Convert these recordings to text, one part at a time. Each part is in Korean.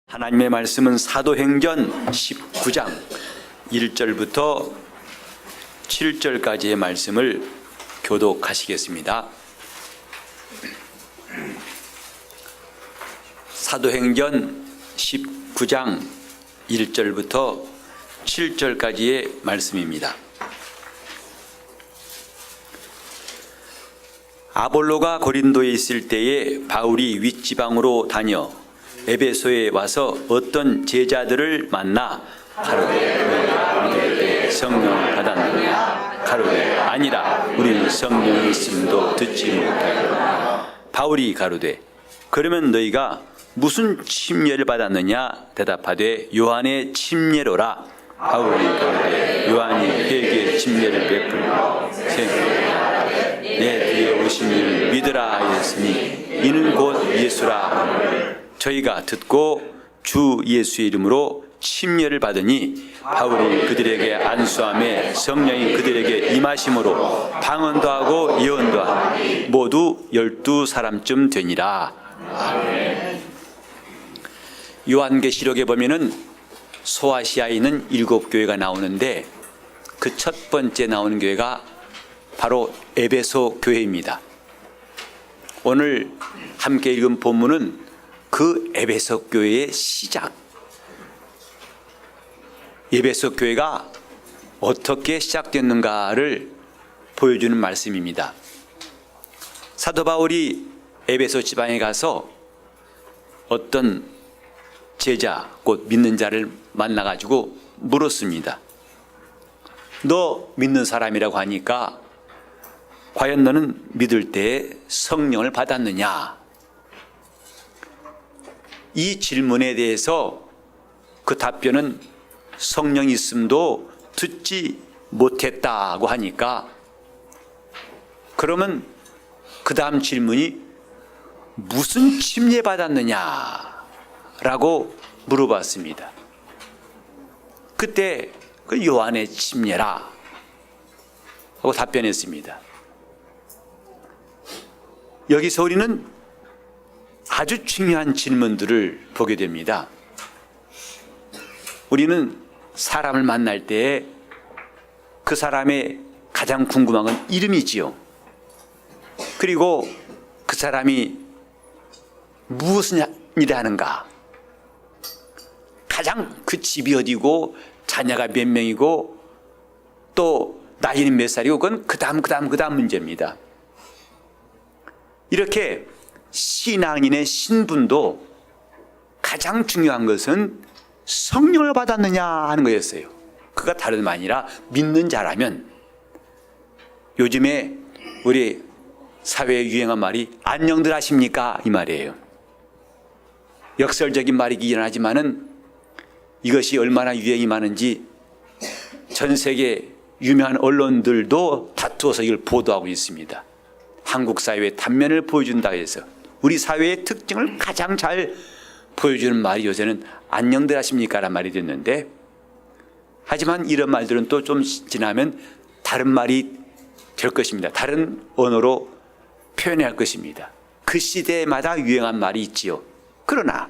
하나님의 말씀은 사도행전 19장 1절부터 7절까지의 말씀을 교독하시겠습니다. 사도행전 19장 1절부터 7절까지의 말씀입니다. 아볼로가 고린도에 있을 때에 바울이 윗지방으로 다녀 에베소에 와서 어떤 제자들을 만나 가로되 너희가 믿을 때 성령을 받았느냐? 가로되 아니라 우리는 성령이 있음도 듣지 못하고. 바울이 가로되 그러면 너희가 무슨 침례를 받았느냐? 대답하되 요한의 침례로라. 바울이 가로되 요한이 회개의 침례를 베풀고 내 뒤에 오신 이를 믿으라 하였으니 이는 곧 예수라. 저희가 듣고 주 예수의 이름으로 침례를 받으니 바울이 그들에게 안수함에 성령이 그들에게 임하심으로 방언도 하고 예언도 하고 모두 12사람쯤 되니라. 아멘. 요한계시록에 보면은 소아시아에 있는 7교회가 나오는데 그 첫 번째 나오는 교회가 바로 에베소 교회입니다. 오늘 함께 읽은 본문은 그 에베소 교회의 시작, 에베소 교회가 어떻게 시작됐는가를 보여주는 말씀입니다. 사도 바울이 에베소 지방에 가서 어떤 제자, 곧 믿는 자를 만나가지고 물었습니다. 너 믿는 사람이라고 하니까 과연 너는 믿을 때에 성령을 받았느냐? 이 질문에 대해서 그 답변은 성령이 있음도 듣지 못했다고 하니까, 그러면 그 다음 질문이 무슨 침례 받았느냐라고 물어봤습니다. 그때 그 요한의 침례라 하고 답변했습니다. 여기서 우리는 아주 중요한 질문들을 보게 됩니다. 우리는 사람을 만날 때 그 사람의 가장 궁금한 건 이름이지요. 그리고 그 사람이 무슨 일을 하는가, 가장 그 집이 어디고 자녀가 몇 명이고 또 나이는 몇 살이고, 그건 그 다음 문제입니다. 이렇게 신앙인의 신분도 가장 중요한 것은 성령을 받았느냐 하는 거였어요. 그가 다름 아니라 믿는 자라면, 요즘에 우리 사회에 유행한 말이 안녕들 하십니까? 이 말이에요. 역설적인 말이긴 하지만은 이것이 얼마나 유행이 많은지 전 세계 유명한 언론들도 다투어서 이걸 보도하고 있습니다. 한국 사회의 단면을 보여준다 해서 우리 사회의 특징을 가장 잘 보여주는 말이 요새는 안녕들 하십니까? 라는 말이 됐는데, 하지만 이런 말들은 또 좀 지나면 다른 말이 될 것입니다. 다른 언어로 표현해야 할 것입니다. 그 시대마다 유행한 말이 있지요. 그러나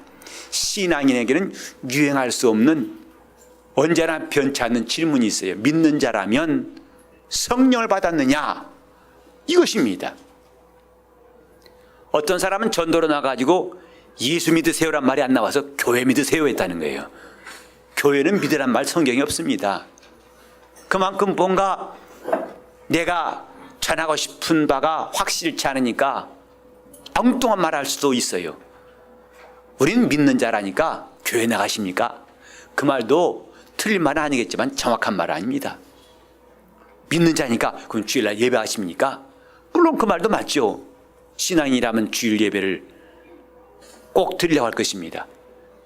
신앙인에게는 유행할 수 없는, 언제나 변치 않는 질문이 있어요. 믿는 자라면 성령을 받았느냐? 이것입니다. 어떤 사람은 전도로 나가지고 예수 믿으세요란 말이 안 나와서 교회 믿으세요 했다는 거예요. 교회는 믿으란 말 성경에 없습니다. 그만큼 뭔가 내가 전하고 싶은 바가 확실치 않으니까 엉뚱한 말 할 수도 있어요. 우리는 믿는 자라니까 교회 나가십니까? 그 말도 틀린 말은 아니겠지만 정확한 말은 아닙니다. 믿는 자니까 그럼 주일날 예배하십니까? 물론 그 말도 맞죠. 신앙이라면 주일 예배를 꼭 드리려고 할 것입니다.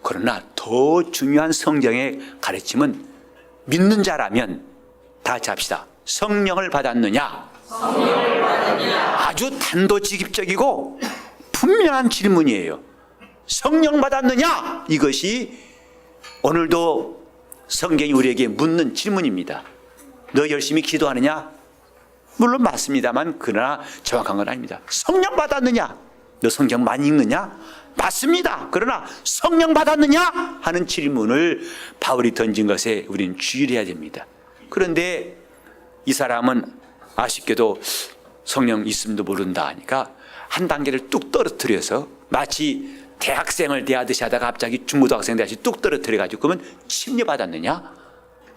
그러나 더 중요한 성경의 가르침은 믿는 자라면, 다 같이 합시다. 성령을 받았느냐? 성령을 받았느냐? 아주 단도직입적이고 분명한 질문이에요. 성령 받았느냐? 이것이 오늘도 성경이 우리에게 묻는 질문입니다. 너 열심히 기도하느냐? 물론 맞습니다만 그러나 정확한 건 아닙니다. 성령 받았느냐? 너 성경 많이 읽느냐? 맞습니다. 그러나 성령 받았느냐 하는 질문을 바울이 던진 것에 우리는 주의를 해야 됩니다. 그런데 이 사람은 아쉽게도 성령 있음도 모른다 하니까 한 단계를 뚝 떨어뜨려서 마치 대학생을 대하듯이 하다가 갑자기 중고등학생 대하듯이 뚝 떨어뜨려가지고 그러면 침례 받았느냐?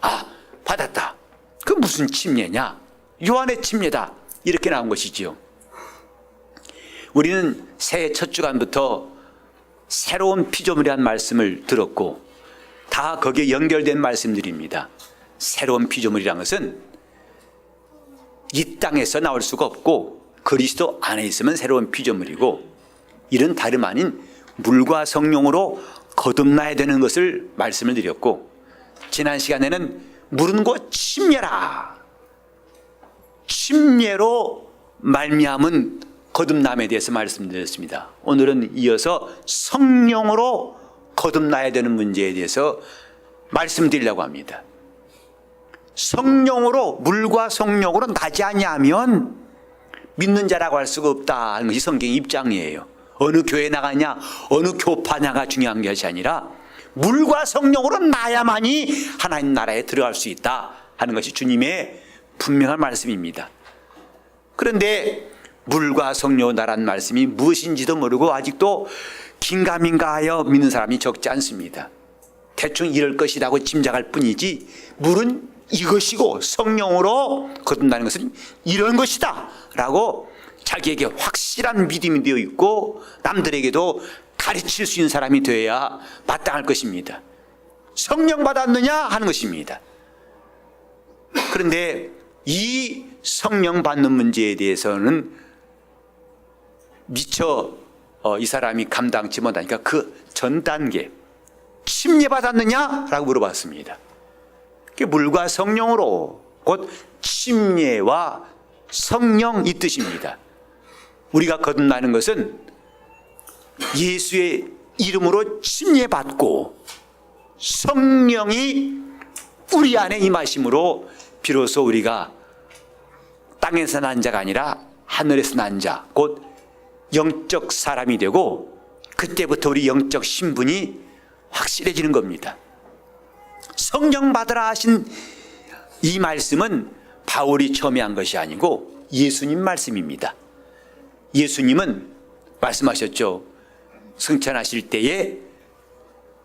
아, 받았다. 그 무슨 침례냐? 요한의 침례다. 이렇게 나온 것이지요. 우리는 새해 첫 주간부터 새로운 피조물이란 말씀을 들었고 다 거기에 연결된 말씀들입니다. 새로운 피조물이란 것은 이 땅에서 나올 수가 없고 그리스도 안에 있으면 새로운 피조물이고, 이는 다름 아닌 물과 성령으로 거듭나야 되는 것을 말씀을 드렸고, 지난 시간에는 물은 곧 침례라, 침례로 말미암은 거듭남에 대해서 말씀드렸습니다. 오늘은 이어서 성령으로 거듭나야 되는 문제에 대해서 말씀드리려고 합니다. 성령으로, 물과 성령으로 나지 아니하면 믿는 자라고 할 수가 없다 하는 것이 성경의 입장이에요. 어느 교회 나가냐, 어느 교파냐가 중요한 것이 아니라 물과 성령으로 나야만이 하나님 나라에 들어갈 수 있다 하는 것이 주님의 분명한 말씀입니다. 그런데 물과 성령 나라는 말씀이 무엇인지도 모르고 아직도 긴가민가 하여 믿는 사람이 적지 않습니다. 대충 이럴 것이라고 짐작할 뿐이지 물은 이것이고 성령으로 거듭나는 것은 이런 것이다 라고 자기에게 확실한 믿음이 되어 있고 남들에게도 가르칠 수 있는 사람이 되어야 마땅할 것입니다. 성령 받았느냐 하는 것입니다. 그런데 이 성령 받는 문제에 대해서는 미처 이 사람이 감당치 못하니까 그 전 단계, 침례 받았느냐 라고 물어봤습니다. 물과 성령으로, 곧 침례와 성령 이 뜻입니다. 우리가 거듭나는 것은 예수의 이름으로 침례받고 성령이 우리 안에 임하심으로 비로소 우리가 땅에서 난 자가 아니라 하늘에서 난 자, 곧 영적 사람이 되고 그때부터 우리 영적 신분이 확실해지는 겁니다. 성령 받으라 하신 이 말씀은 바울이 처음에 한 것이 아니고 예수님 말씀입니다. 예수님은 말씀하셨죠. 승천하실 때에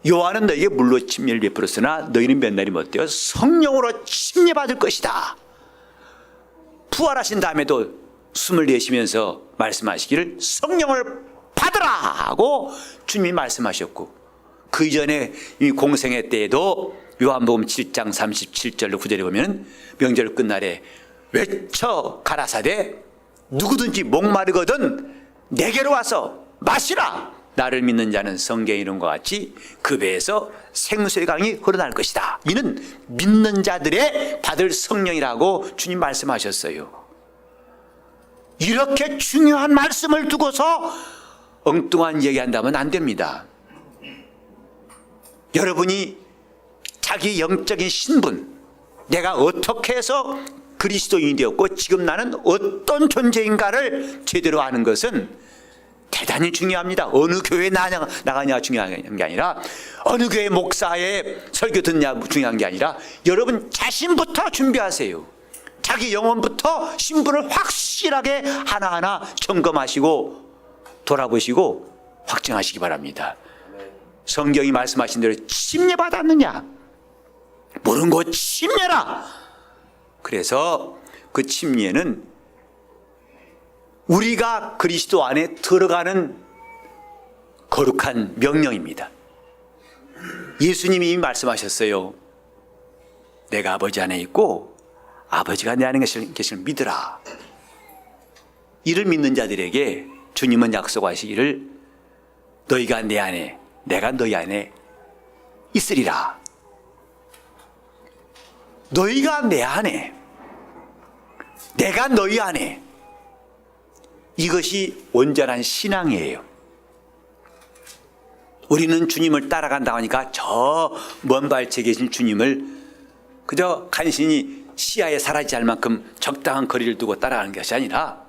요한은 너에게 물로 침례를 베풀었으나 너희는 몇 날이 못되어 성령으로 침례 받을 것이다. 부활하신 다음에도 숨을 내쉬면서 말씀하시기를 성령을 받으라 하고 주님이 말씀하셨고, 그 이전에 이 공생애 때에도 요한복음 7장 37절로 9절에 보면 명절 끝날에 외쳐 가라사대 누구든지 목마르거든 내게로 와서 마시라. 나를 믿는 자는 성경에 이룬 것 같이 그 배에서 생수의 강이 흘러날 것이다. 이는 믿는 자들의 받을 성령이라고 주님 말씀하셨어요. 이렇게 중요한 말씀을 두고서 엉뚱한 얘기한다면 안 됩니다. 여러분이 자기 영적인 신분, 내가 어떻게 해서 그리스도인이 되었고 지금 나는 어떤 존재인가를 제대로 아는 것은 대단히 중요합니다. 어느 교회에 나가냐 중요한 게 아니라, 어느 교회 목사의 설교 듣냐 중요한 게 아니라 여러분 자신부터 준비하세요. 자기 영혼부터 신분을 확실하게 하나하나 점검하시고 돌아보시고 확증하시기 바랍니다. 성경이 말씀하신 대로 침례 받았느냐? 모르는 거 침례라. 그래서 그 침례는 우리가 그리스도 안에 들어가는 거룩한 명령입니다. 예수님이 이미 말씀하셨어요. 내가 아버지 안에 있고 아버지가 내 안에 계시는 믿으라. 이를 믿는 자들에게 주님은 약속하시기를 너희가 내 안에 내가 너희 안에 있으리라. 너희가 내 안에 내가 너희 안에, 이것이 온전한 신앙이에요. 우리는 주님을 따라간다고 하니까 저 먼 발치에 계신 주님을 그저 간신히 시야에 사라지지 않을 만큼 적당한 거리를 두고 따라가는 것이 아니라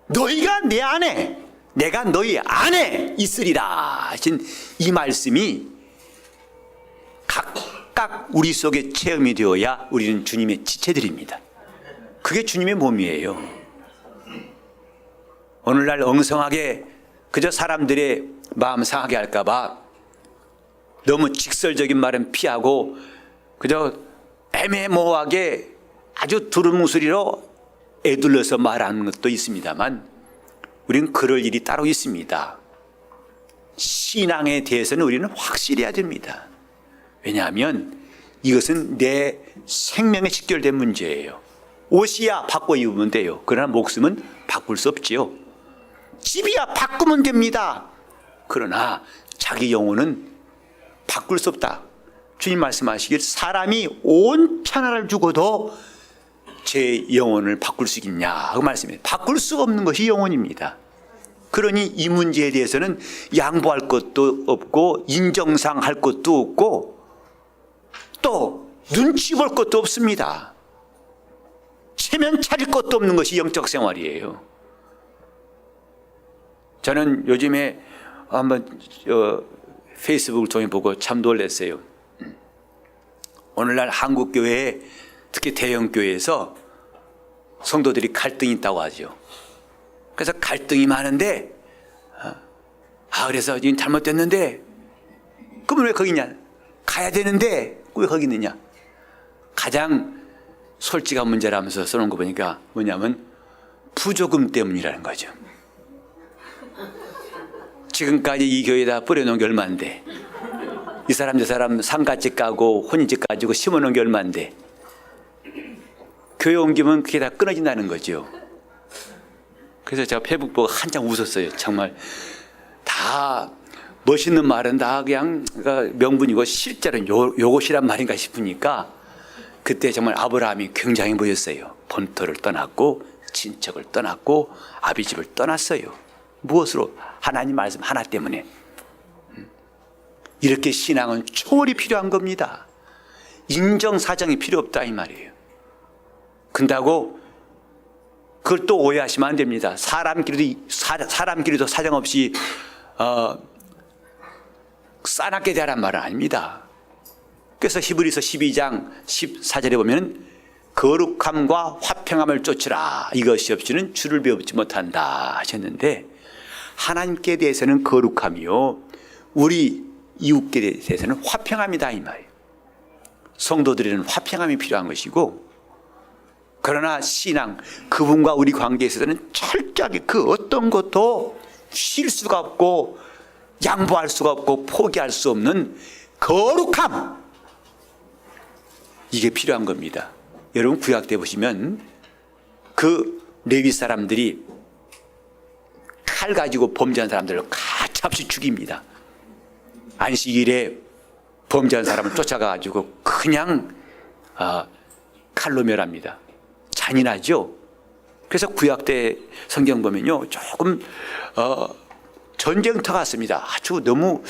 너희가 내 안에 내가 너희 안에 있으리라 하신 이 말씀이 각각 우리 속에 체험이 되어야 우리는 주님의 지체들입니다. 그게 주님의 몸이에요. 오늘날 엉성하게 그저 사람들의 마음 상하게 할까 봐 너무 직설적인 말은 피하고 그저 애매모호하게 아주 두루뭉술이로 애둘러서 말하는 것도 있습니다만 우리는 그럴 일이 따로 있습니다. 신앙에 대해서는 우리는 확실히 해야 됩니다. 왜냐하면 이것은 내 생명에 직결된 문제예요. 옷이야 바꿔 입으면 돼요. 그러나 목숨은 바꿀 수 없지요. 집이야 바꾸면 됩니다. 그러나 자기 영혼은 바꿀 수 없다. 주님 말씀하시길 사람이 온 천하를 주고도 제 영혼을 바꿀 수 있냐 그 말씀이에요. 바꿀 수 없는 것이 영혼입니다. 그러니 이 문제에 대해서는 양보할 것도 없고 인정상 할 것도 없고 또 눈치 볼 것도 없습니다. 체면 차릴 것도 없는 것이 영적 생활이에요. 저는 요즘에 한번 페이스북을 통해 보고 참 놀랐어요. 오늘날 한국 교회에 특히 대형 교회에서 성도들이 갈등이 있다고 하죠. 그래서 갈등이 많은데 그래서 지금 잘못됐는데 그러면 왜 거기 있냐? 가야 되는데 왜 거기 있느냐? 가장 솔직한 문제라면서 써놓은 거 보니까 뭐냐면 부조금 때문이라는 거죠. 지금까지 이 교회에다 뿌려놓은 게 얼마인데 이 사람 저 사람 상가집 가고 혼인집 가지고 심어놓은 게 얼마인데 교회 옮기면 그게 다 끊어진다는 거죠. 그래서 제가 페북 보고 한참 웃었어요. 정말 다 멋있는 말은 다 그냥 명분이고 실제로는 요것이란 말인가 싶으니까 그때 정말 아브라함이 굉장히 보였어요. 본토를 떠났고 친척을 떠났고 아비집을 떠났어요. 무엇으로? 하나님 말씀 하나 때문에. 이렇게 신앙은 초월이 필요한 겁니다. 인정사정이 필요 없다 이 말이에요. 근다고 그걸 또 오해하시면 안 됩니다. 사람끼리도 사정없이 싸납게 대하란 말은 아닙니다. 그래서 히브리서 12장 14절에 보면 거룩함과 화평함을 쫓으라 이것이 없이는 주를 배우지 못한다 하셨는데 하나님께 대해서는 거룩함이요 우리 이웃께 대해서는 화평함이다 이 말이에요. 성도들에는 화평함이 필요한 것이고 그러나 신앙 그분과 우리 관계에 있어서는 철저하게 그 어떤 것도 쉴 수가 없고 양보할 수가 없고 포기할 수 없는 거룩함 이게 필요한 겁니다. 여러분 구약 때 보시면 그 레위 사람들이 칼 가지고 범죄한 사람들을 가차없이 죽입니다. 안식일에 범죄한 사람을 쫓아가가지고 그냥 칼로 멸합니다. 잔인하죠. 그래서 구약 때 성경 보면요 조금 전쟁터 같습니다. 아주 너무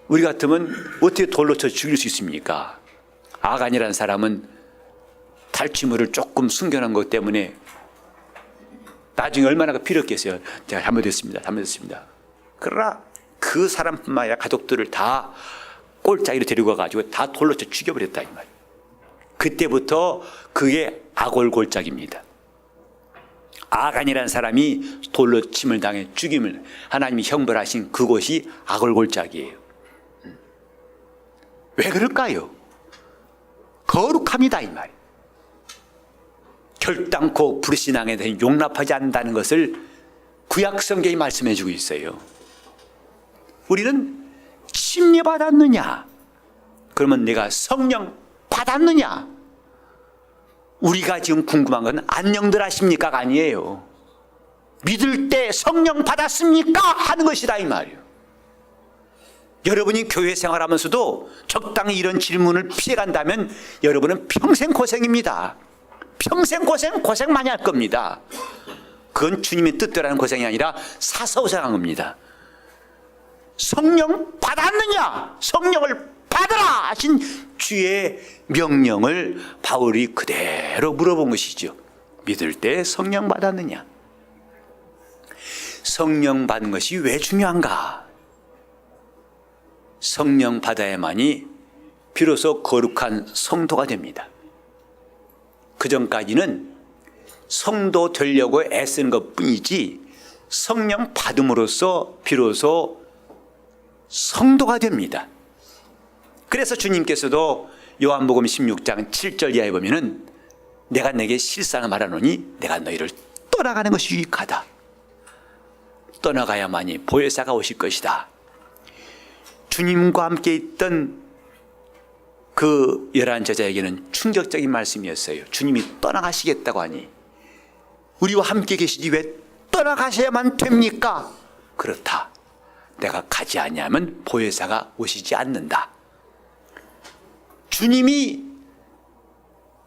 우리 같으면 어떻게 돌로 쳐 죽일 수 있습니까? 아간이라는 사람은 탈취물을 조금 숨겨놓은 것 때문에 나중에 얼마나 비렸겠어요. 제가 잘못했습니다. 그러나 그 사람뿐만 아니라 가족들을 다 꼴짜기로 데리고 가가지고 다 돌로 쳐 죽여버렸다 이 말이에요. 그때부터 그게 악월골짜기입니다. 아간이라는 사람이 돌로 침을 당해 죽임을 하나님이 형벌하신 그곳이 악월골짜기예요. 왜 그럴까요? 거룩함이다 이 말이에요. 결단코 불신앙에 대해 용납하지 않는다는 것을 구약 성경이 말씀해 주고 있어요. 우리는 침례받았느냐? 그러면 내가 성령 받았느냐? 우리가 지금 궁금한 건 안녕들 하십니까가 아니에요. 믿을 때 성령 받았습니까? 하는 것이다 이 말이에요. 여러분이 교회 생활하면서도 적당히 이런 질문을 피해간다면 여러분은 평생 고생입니다. 평생 고생 많이 할 겁니다. 그건 주님의 뜻대로라는 고생이 아니라 사서고생한 겁니다. 성령 받았느냐? 성령을 받으라 하신 주의 명령을 바울이 그대로 물어본 것이죠. 믿을 때 성령 받았느냐? 성령 받는 것이 왜 중요한가? 성령 받아야만이 비로소 거룩한 성도가 됩니다. 그전까지는 성도 되려고 애쓰는 것뿐이지 성령 받음으로써 비로소 성도가 됩니다. 그래서 주님께서도 요한복음 16장 7절 이하에 보면은 내가 내게 실상을 말하노니 내가 너희를 떠나가는 것이 유익하다. 떠나가야만이 보혜사가 오실 것이다. 주님과 함께 있던 그 11 제자에게는 충격적인 말씀이었어요. 주님이 떠나가시겠다고 하니 우리와 함께 계시지 왜 떠나가셔야만 됩니까? 그렇다. 내가 가지 아니하면 보혜사가 오시지 않는다. 주님이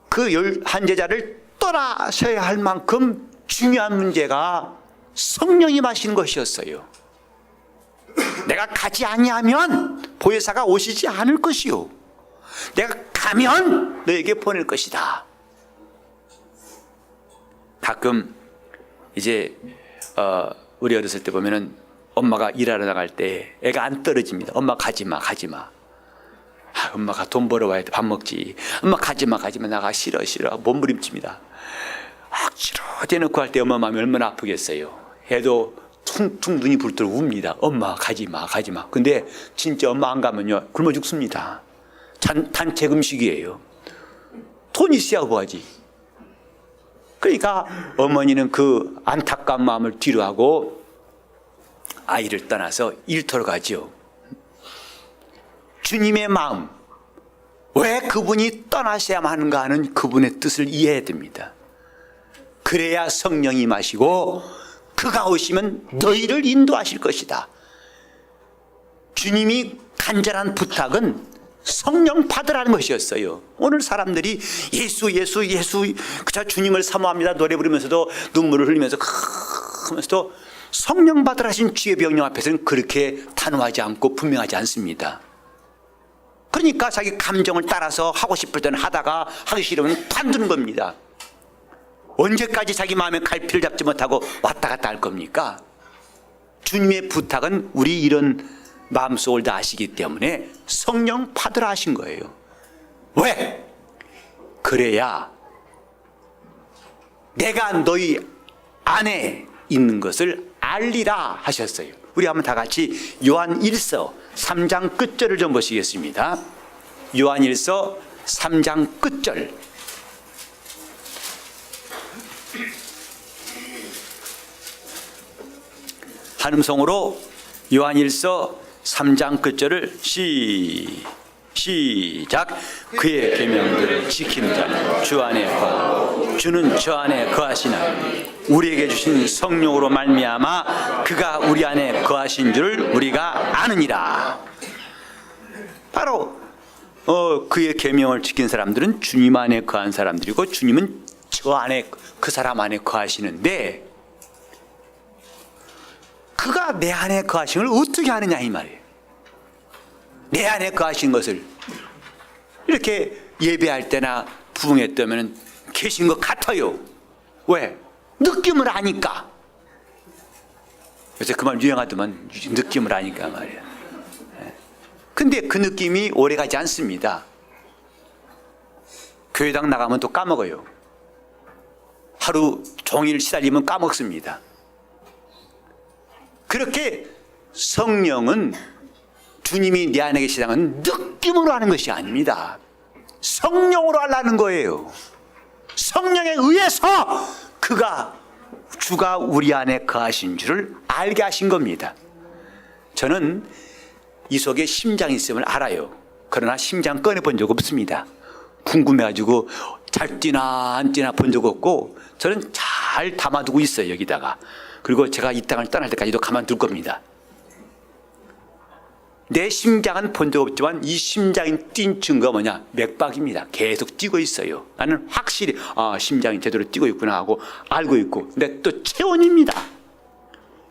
그 11 제자를 떠나셔야 할 만큼 중요한 문제가 성령이 마시는 것이었어요. 내가 가지 아니하면 보혜사가 오시지 않을 것이요. 내가 가면 너에게 보낼 것이다. 가끔 이제 우리 어렸을 때 보면은 엄마가 일하러 나갈 때 애가 안 떨어집니다. 엄마 가지마 가지마. 엄마가 돈 벌어와야 돼. 밥 먹지. 엄마 가지마 가지마. 나가 싫어 몸부림칩니다. 억지로 대놓고 할 때 엄마 마음이 얼마나 아프겠어요. 애도 퉁퉁 눈이 불도록 웁니다. 엄마 가지마 가지마. 근데 진짜 엄마 안 가면요 굶어 죽습니다. 단체 음식이에요. 돈 있어야 뭐하지. 그러니까 어머니는 그 안타까운 마음을 뒤로 하고 아이를 떠나서 일터로 가죠. 주님의 마음, 왜 그분이 떠나셔야만 하는가 하는 그분의 뜻을 이해해야 됩니다. 그래야 성령이 임하시고 그가 오시면 너희를 인도하실 것이다. 주님이 간절한 부탁은 성령 받으라는 것이었어요. 오늘 사람들이 예수 그저 주님을 사모합니다 노래 부르면서도 눈물을 흘리면서 하면서도 성령 받으라신 주의 명령 앞에서는 그렇게 단호하지 않고 분명하지 않습니다. 그러니까 자기 감정을 따라서 하고 싶을 때는 하다가 하기 싫으면 관두는 겁니다. 언제까지 자기 마음에 갈피를 잡지 못하고 왔다 갔다 할 겁니까? 주님의 부탁은 우리 이런 마음속을 다 아시기 때문에 성령 받으라 하신 거예요. 왜? 그래야 내가 너희 안에 있는 것을 알리라 하셨어요. 우리 한번 다 같이 요한 1서 3장 끝절을 좀 보시겠습니다. 요한 1서 3장 끝절. 한음성으로 요한 1서 3장 끝절을 시작. 그의 계명들을 지키는 자는 주 안에 거하고 주는 저 안에 거하시나 우리에게 주신 성령으로 말미암아 그가 우리 안에 거하신 줄을 우리가 아느니라. 바로 그의 계명을 지킨 사람들은 주님 안에 거한 사람들이고 주님은 저 안에 그 사람 안에 거하시는데 그가 내 안에 거하신 걸 어떻게 아느냐 이 말이에요. 내 안에 거하신 것을 이렇게 예배할 때나 부흥회 때면 계신 것 같아요. 왜? 느낌을 아니까. 요새 그 말 유행하더만 느낌을 아니까 말이야. 근데 그 느낌이 오래가지 않습니다. 교회당 나가면 또 까먹어요. 하루 종일 시달리면 까먹습니다. 그렇게 성령은 주님이 내 안에 계시다는 느낌으로 하는 것이 아닙니다. 성령으로 하려는 거예요. 성령에 의해서 주가 우리 안에 거하신 줄을 알게 하신 겁니다. 저는 이 속에 심장이 있음을 알아요. 그러나 심장 꺼내본 적 없습니다. 궁금해가지고 잘 뛰나 안 뛰나 본 적 없고 저는 잘 담아두고 있어요 여기다가. 그리고 제가 이 땅을 떠날 때까지도 가만둘 겁니다. 내 심장은 본 적 없지만 이 심장이 뛴 증거가 뭐냐? 맥박입니다. 계속 뛰고 있어요. 나는 확실히 심장이 제대로 뛰고 있구나 하고 알고 있고. 근데 또 체온입니다.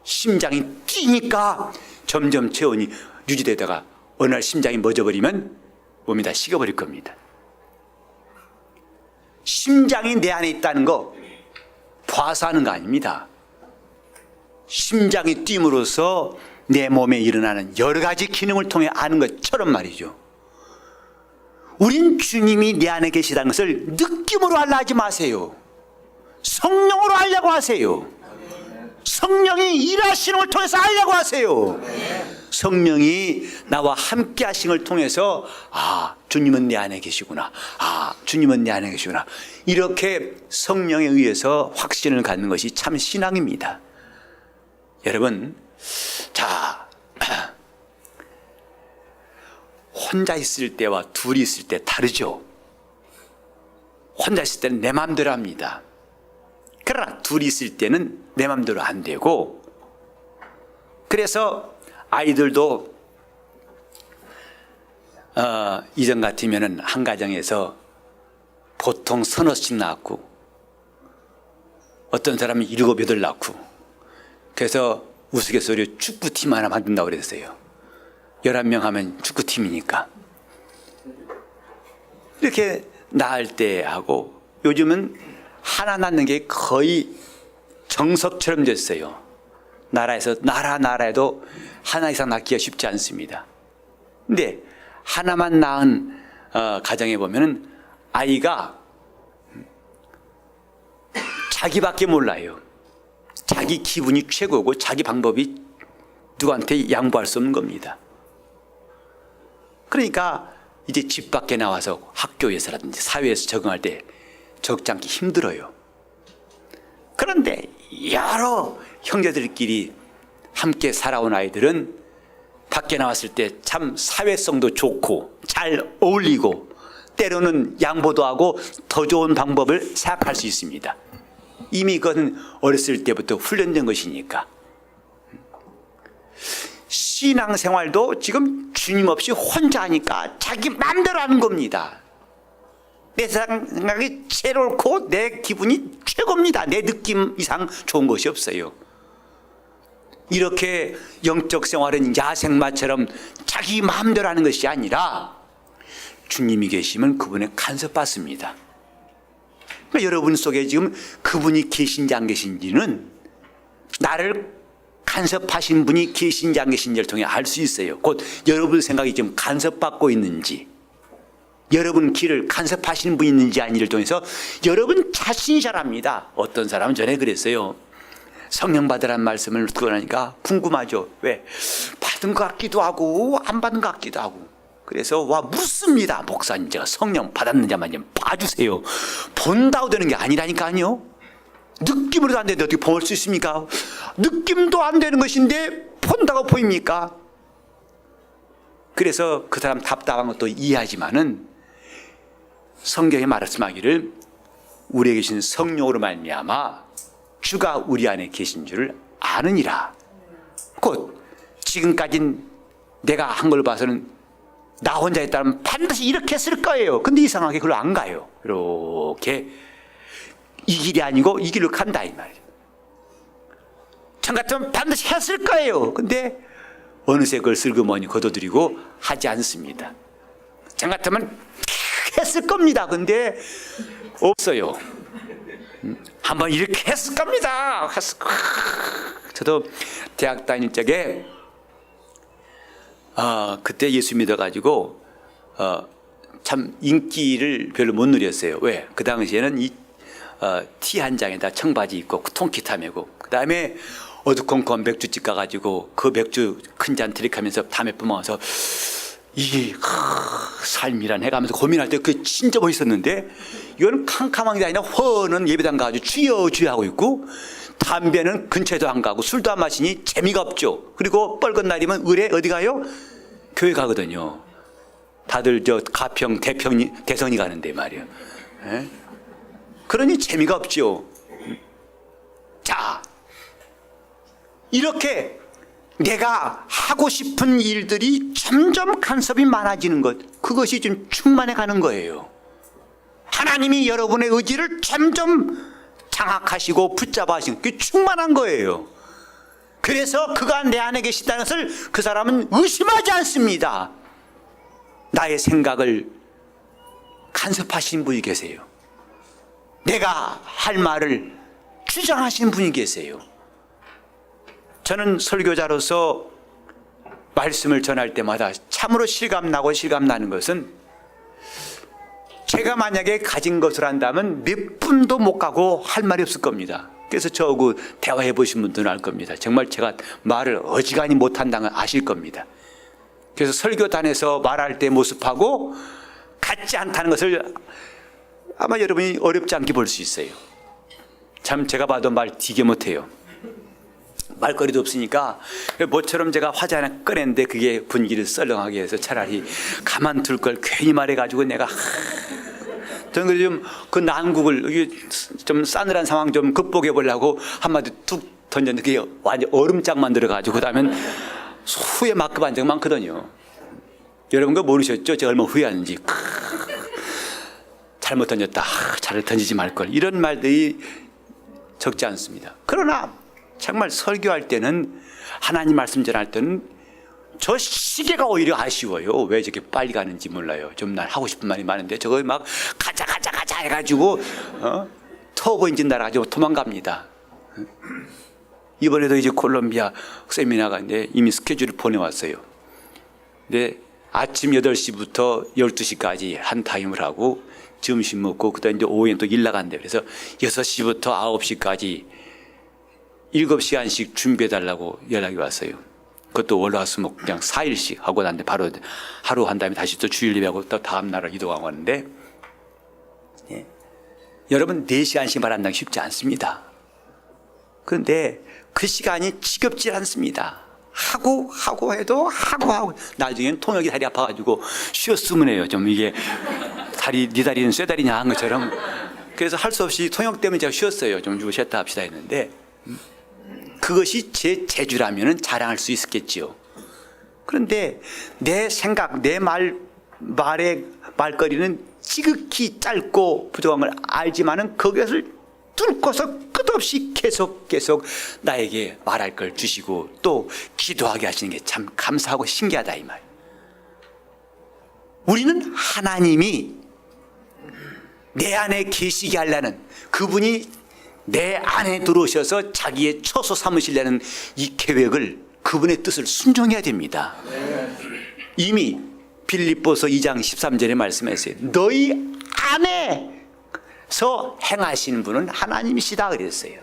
심장이 뛰니까 점점 체온이 유지되다가 어느 날 심장이 멎어버리면 몸이 다 식어버릴 겁니다. 심장이 내 안에 있다는 거 봐서 하는 거 아닙니다. 심장이 뛰므로써 내 몸에 일어나는 여러 가지 기능을 통해 아는 것처럼 말이죠. 우린 주님이 내 안에 계시다는 것을 느낌으로 알라 하지 마세요. 성령으로 알려고 하세요. 성령이 일하시는 걸 통해서 알려고 하세요. 성령이 나와 함께 하시는 걸 통해서 주님은 내 안에 계시구나. 주님은 내 안에 계시구나. 이렇게 성령에 의해서 확신을 갖는 것이 참 신앙입니다. 여러분, 자, 혼자 있을 때와 둘이 있을 때 다르죠. 혼자 있을 때는 내 마음대로 합니다. 그러나 둘이 있을 때는 내 마음대로 안 되고, 그래서 아이들도 이전 같으면은 한 가정에서 보통 서너씩 낳고, 어떤 사람은 7, 8 낳고, 그래서 우스갯소리로 축구팀 하나 만든다고 그랬어요. 11명 하면 축구팀이니까. 이렇게 낳을 때 하고, 요즘은 하나 낳는 게 거의 정석처럼 됐어요. 나라에도 하나 이상 낳기가 쉽지 않습니다. 근데 하나만 낳은 가정에 보면은 아이가 자기밖에 몰라요. 자기 기분이 최고고 자기 방법이 누구한테 양보할 수 없는 겁니다. 그러니까 이제 집 밖에 나와서 학교에서라든지 사회에서 적응할 때 적지 않게 힘들어요. 그런데 여러 형제들끼리 함께 살아온 아이들은 밖에 나왔을 때 참 사회성도 좋고 잘 어울리고 때로는 양보도 하고 더 좋은 방법을 생각할 수 있습니다. 이미 그건 어렸을 때부터 훈련된 것이니까. 신앙생활도 지금 주님 없이 혼자 하니까 자기 마음대로 하는 겁니다. 내 생각이 최고고 내 기분이 최고입니다. 내 느낌 이상 좋은 것이 없어요. 이렇게 영적 생활은 야생마처럼 자기 마음대로 하는 것이 아니라 주님이 계시면 그분의 간섭받습니다. 그러니까 여러분 속에 지금 그분이 계신지 안 계신지는 나를 간섭하신 분이 계신지 안 계신지를 통해 알 수 있어요. 곧 여러분 생각이 지금 간섭받고 있는지, 여러분 길을 간섭하시는 분이 있는지 아니를 통해서 여러분 자신이 잘 압니다. 어떤 사람은 전에 그랬어요. 성령 받으란 말씀을 듣고 나니까 궁금하죠. 왜? 받은 것 같기도 하고 안 받은 것 같기도 하고. 그래서 묻습니다. 목사님, 제가 성령 받았는지만 좀 봐주세요. 본다고 되는 게 아니라니까요. 느낌으로도 안 되는데 어떻게 볼 수 있습니까? 느낌도 안 되는 것인데 본다고 보입니까? 그래서 그 사람 답답한 것도 이해하지만은 성경에 말씀하기를 우리에 계신 성령으로 말미암아 주가 우리 안에 계신 줄을 아느니라. 곧 지금까지 내가 한 걸 봐서는 나 혼자 했다면 반드시 이렇게 했을 거예요. 근데 이상하게 그걸 안 가요. 이렇게 이 길이 아니고 이 길로 간다 이 말이에요. 전 같으면 반드시 했을 거예요. 근데 어느새 그걸 슬그머니 거둬들이고 하지 않습니다. 전 같으면 했을 겁니다. 근데 없어요. 한번 이렇게 했을 겁니다. 저도 대학 다닐 적에 그때 예수 믿어가지고 참 인기를 별로 못 누렸어요. 왜? 그 당시에는 이 티 한 장에다 청바지 입고 통기타 메고 그 다음에 어두컴컴 맥주집 가가지고 그 맥주 큰 잔 들이카면서 담에 뿜어서 이게 삶이란 해가면서 고민할 때 그게 진짜 멋있었는데 이거는 캄캄한 게 아니라 허는 예배당 가가지고 주여 주여 하고 있고 담배는 근처에도 안 가고 술도 안 마시니 재미가 없죠. 그리고 뻘건 날이면 을에 어디 가요? 교회 가거든요. 다들 저 가평 대성이 가는데 말이에요. 에? 그러니 재미가 없죠. 자, 이렇게 내가 하고 싶은 일들이 점점 간섭이 많아지는 것, 그것이 좀 충만해 가는 거예요. 하나님이 여러분의 의지를 점점 장악하시고 붙잡아 하시는 그게 충만한 거예요. 그래서 그가 내 안에 계시다는 것을 그 사람은 의심하지 않습니다. 나의 생각을 간섭하시는 분이 계세요. 내가 할 말을 주장하시는 분이 계세요. 저는 설교자로서 말씀을 전할 때마다 참으로 실감나는 것은 제가 만약에 가진 것을 한다면 몇 분도 못 가고 할 말이 없을 겁니다. 그래서 저하고 대화해 보신 분들은 알 겁니다. 정말 제가 말을 어지간히 못한다는 걸 아실 겁니다. 그래서 설교단에서 말할 때 모습하고 같지 않다는 것을 아마 여러분이 어렵지 않게 볼 수 있어요. 참 제가 봐도 말 되게 못해요. 말거리도 없으니까 모처럼 제가 화제 하나 꺼냈는데 그게 분위기를 썰렁하게 해서 차라리 가만둘 걸 괜히 말해가지고 내가 저는 좀 그 난국을 좀 싸늘한 상황 좀 극복해 보려고 한마디 툭 던졌는데 그게 완전 얼음장 만들어가지고 그다음에 후회 만큼 적 많거든요. 여러분 그거 모르셨죠? 제가 얼마나 후회하는지. 잘못 던졌다. 잘 던지지 말걸. 이런 말들이 적지 않습니다. 그러나 정말 설교할 때는 하나님 말씀 전할 때는 저 시계가 오히려 아쉬워요. 왜 저렇게 빨리 가는지 몰라요. 좀 난 하고 싶은 말이 많은데 저거 막 가자 해가지고 터보 엔진 달아가지고 도망갑니다. 이번에도 이제 콜롬비아 세미나가 있는데 이미 스케줄을 보내왔어요. 근데 아침 8시부터 12시까지 한 타임을 하고 점심 먹고 그다음 이제 오후에 또 일 나간대요. 그래서 6시부터 9시까지 7시간씩 준비해달라고 연락이 왔어요. 그것도 월화수목 그냥 4일씩 하고 났는데 바로 하루 한 다음에 다시 또 주일 예배하고 또 다음 날을 이동하고 하는데 예. 여러분 4시간씩 말한다는 게 쉽지 않습니다. 그런데 그 시간이 지겹지 않습니다. 하고 해도 하고 나중엔 통역이 다리 아파가지고 쉬었으면 해요. 좀 이게 네 다리는 쇠다리냐 한 것처럼. 그래서 할 수 없이 통역 때문에 제가 쉬었어요. 좀 주고 쉬었다 합시다 했는데 그것이 제 재주라면 자랑할 수 있었겠지요. 그런데 내 생각, 내 말의 말거리는 지극히 짧고 부족한 걸 알지만은 그것을 뚫고서 끝없이 계속 나에게 말할 걸 주시고 또 기도하게 하시는 게 참 감사하고 신기하다 이 말. 우리는 하나님이 내 안에 계시게 하려는 그분이 내 안에 들어오셔서 자기의 처소 삼으시려는 이 계획을 그분의 뜻을 순종해야 됩니다. 이미 빌립보서 2장 13절에 말씀했어요. 너희 안에서 행하시는 분은 하나님이시다 그랬어요.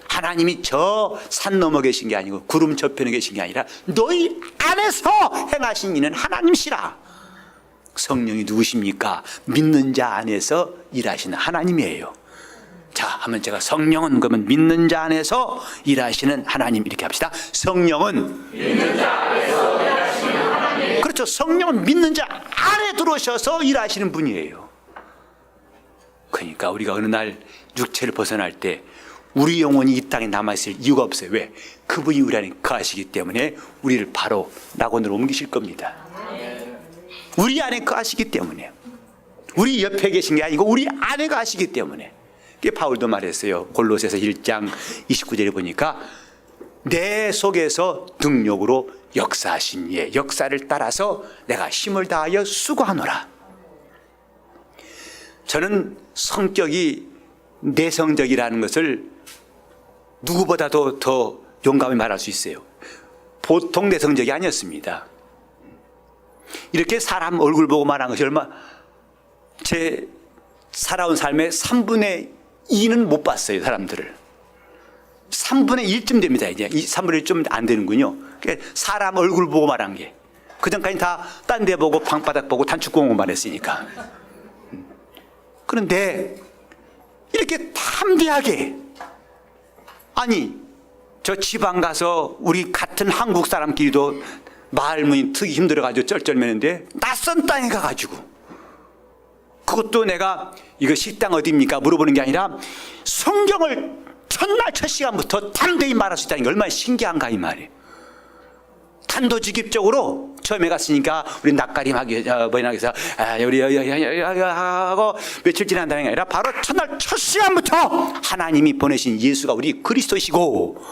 하나님이 저 산 넘어 계신 게 아니고 구름 저편에 계신 게 아니라 너희 안에서 행하신 이는 하나님이시라. 성령이 누구십니까? 믿는 자 안에서 일하시는 하나님이에요. 자, 하면 제가 성령은 그러면 믿는 자 안에서 일하시는 하나님 이렇게 합시다. 성령은 믿는 자 안에서 일하시는 하나님. 그렇죠. 성령은 믿는 자 안에 들어오셔서 일하시는 분이에요. 그러니까 우리가 어느 날 육체를 벗어날 때 우리 영혼이 이 땅에 남아있을 이유가 없어요. 왜? 그분이 우리 안에 거하시기 때문에 우리를 바로 낙원으로 옮기실 겁니다. 우리 안에 거하시기 때문에. 우리 옆에 계신 게 아니고 우리 안에 거하시기 때문에. 바울도 말했어요. 골로새서 1장 29절에 보니까 내 속에서 능력으로 역사하신 이의 역사를 따라서 내가 힘을 다하여 수고하노라. 저는 성격이 내성적이라는 것을 누구보다도 더 용감히 말할 수 있어요. 보통 내성적이 아니었습니다. 이렇게 사람 얼굴 보고 말한 것이 제 살아온 삶의 3분의 2는 못 봤어요. 사람들을 3분의 1쯤 됩니다. 이제 3분의 1좀 안 되는군요. 사람 얼굴 보고 말한 게 그전까지 다 딴 데 보고 방바닥 보고 단축공원만 했으니까. 그런데 이렇게 담대하게 아니 저 지방 가서 우리 같은 한국 사람끼리도 말문이 트기 힘들어가지고 쩔쩔매는데 낯선 땅에 가가지고 그것도 내가 이거 식당 어디입니까? 물어보는 게 아니라 성경을 첫날 첫 시간부터 담대히 말할 수 있다는 게 얼마나 신기한가 이 말이에요. 단도직입적으로 처음에 갔으니까 우리 낯가림하기 뭐냐 해서 우리 하고 며칠 지난 다음에 아니라 바로 첫날 첫 시간부터 하나님이 보내신 예수가 우리 그리스도시고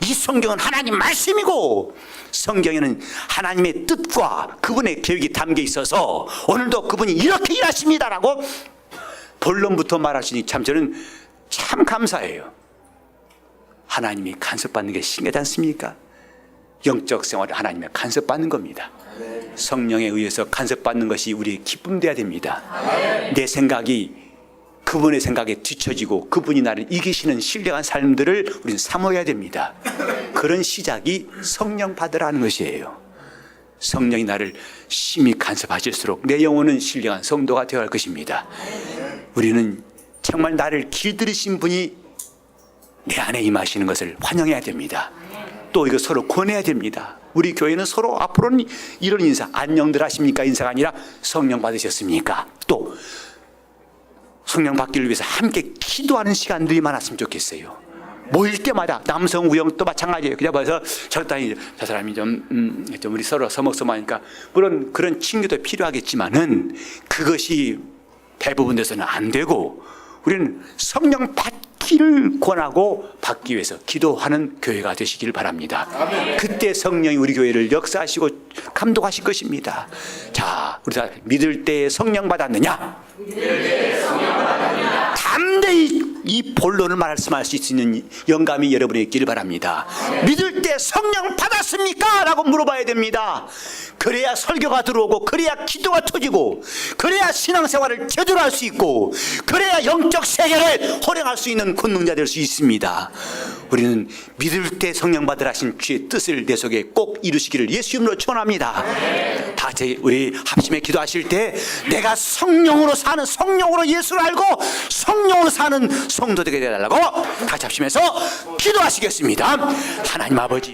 이 성경은 하나님 말씀이고 성경에는 하나님의 뜻과 그분의 계획이 담겨 있어서 오늘도 그분이 이렇게 일하십니다라고 본론부터 말하시니 참 저는 참 감사해요. 하나님이 간섭받는 게 신기하지 않습니까? 영적 생활을 하나님의 간섭받는 겁니다. 성령에 의해서 간섭받는 것이 우리의 기쁨돼야 됩니다. 내 생각이 그분의 생각에 뒤처지고 그분이 나를 이기시는 신령한 삶들을 우리는 사모해야 됩니다. 그런 시작이 성령 받으라는 것이에요. 성령이 나를 심히 간섭하실수록 내 영혼은 신령한 성도가 되어야 할 것입니다. 우리는 정말 나를 길들이신 분이 내 안에 임하시는 것을 환영해야 됩니다. 또 이거 서로 권해야 됩니다. 우리 교회는 서로 앞으로는 이런 인사, 안녕들 하십니까? 인사가 아니라 성령 받으셨습니까? 또 성령 받기를 위해서 함께 기도하는 시간들이 많았으면 좋겠어요. 모일 때마다 남성 우영 또 마찬가지예요. 그냥 봐서 저 사람이 좀 우리 서로 서먹서먹하니까 물론 그런 친교도 필요하겠지만은 그것이 대부분 데서는 안 되고 우리는 성령 받기를 권하고 받기 위해서 기도하는 교회가 되시길 바랍니다. 그때 성령이 우리 교회를 역사하시고 감독하실 것입니다. 자, 우리 다 믿을 때 성령 받았느냐? 담대히 이 본론을 말씀할 수 있는 영감이 여러분에게 있기를 바랍니다. 믿을 때 성령 받았습니까? 라고 물어봐야 됩니다. 그래야 설교가 들어오고 그래야 기도가 터지고 그래야 신앙생활을 제대로 할 수 있고 그래야 영적 세계를 활용할 수 있는 권능자 될 수 있습니다. 우리는 믿을 때 성령 받으라 하신 주의 뜻을 내 속에 꼭 이루시기를 예수 이름으로 축원합니다. 다 같이 우리 합심에 기도하실 때 내가 성령으로 사는, 성령으로 예수를 알고 성령으로 사는 성도 되게 되달라고 같이 합심해서 기도하시겠습니다. 하나님 아버지,